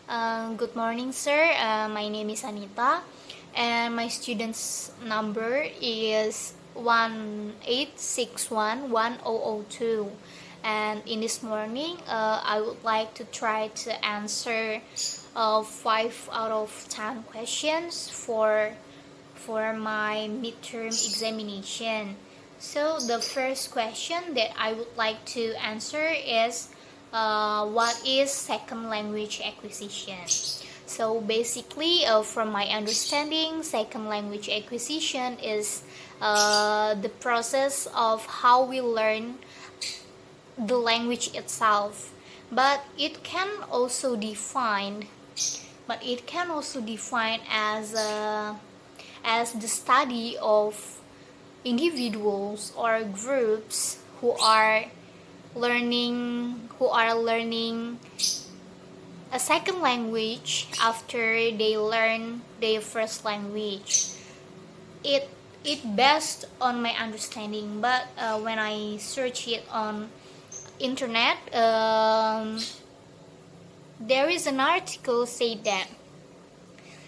Good morning, sir. My name is Anita, and my student's number is 18611002. And in this morning, I would like to try to answer 5 out of 10 questions for my midterm examination. So the first question that I would like to answer is what is second language acquisition? So basically, from my understanding, second language acquisition is the process of how we learn the language itself. But it can also define, as the study of individuals or groups who are learning a second language after they learn their first language. It based on my understanding, but when I search it on internet, there is an article say that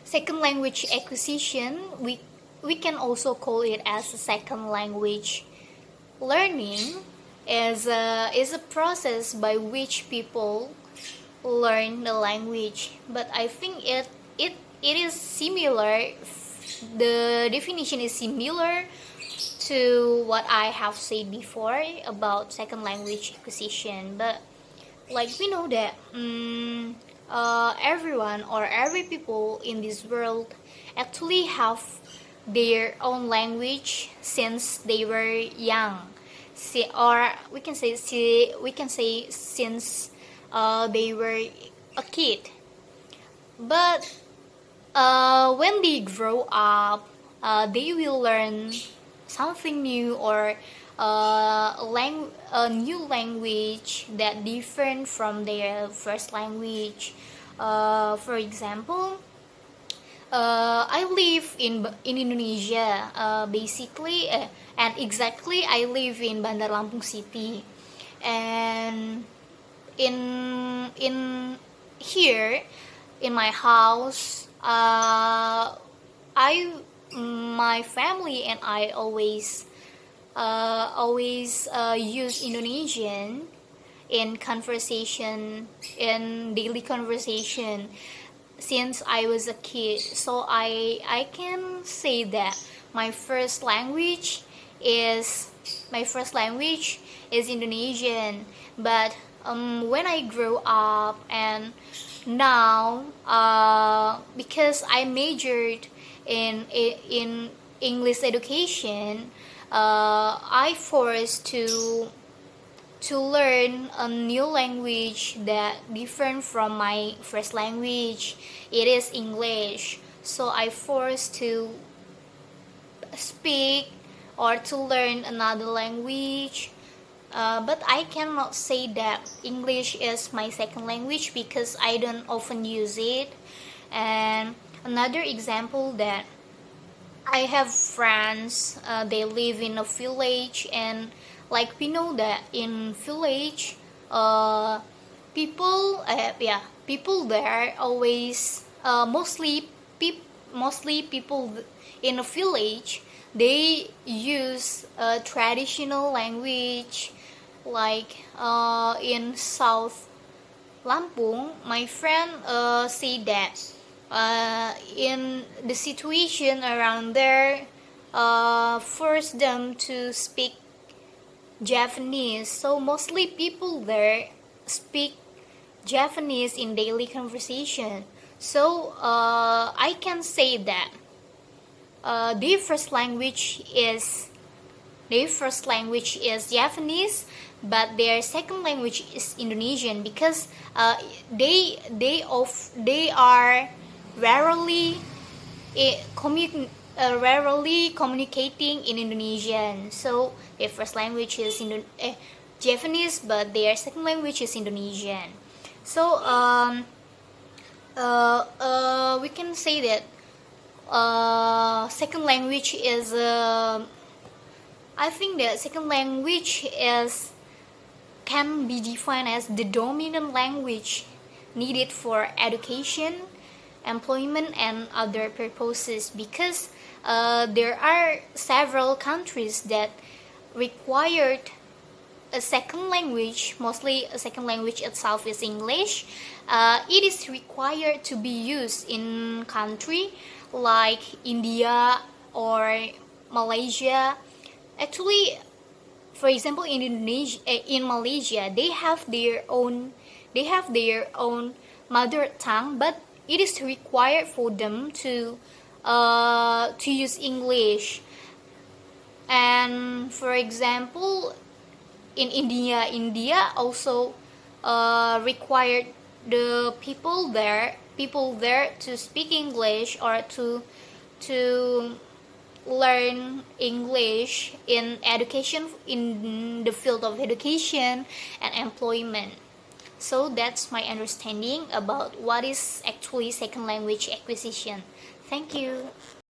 second language acquisition, we can also call it as a second language learning, is a process by which people learn the language. But I think it is similar. The definition is similar to what I have said before about second language acquisition. But like we know that everyone or every people in this world actually have their own language since they were young. Or we can say since they were a kid. But when they grow up, they will learn something new, or a new language that different from their first language. For example, I live in Indonesia, basically, and exactly I live in Bandar Lampung City, and in here in my house, I my family and I always use Indonesian in daily conversation since I was a kid. So I can say that my first language is Indonesian. But when I grew up, and now, because I majored in English education, I forced to learn a new language that different from my first language. It is English. So I forced to speak or to learn another language. But I cannot say that English is my second language because I don't often use it. And another example that I have friends, they live in a village, and like we know that in village, people there always, mostly people in a village, they use a traditional language. Like in South Lampung, my friend said that in the situation around there, forced them to speak Japanese. So mostly people there speak Japanese in daily conversation. So I can say that their first language is Japanese, but their second language is Indonesian, because they are rarely communicating in Indonesian. So their first language is Japanese, but their second language is Indonesian. So we can say that second language is I think that second language can be defined as the dominant language needed for education, employment, and other purposes, because there are several countries that required a second language. Mostly a second language itself is English. It is required to be used in country like India or Malaysia. Actually, for example, in Indonesia, in Malaysia, they have their own mother tongue, but it is required for them to use English. And for example, in India also required the people there to speak English or to learn English in education, in the field of education and employment. So that's my understanding about what is actually second language acquisition. Thank you.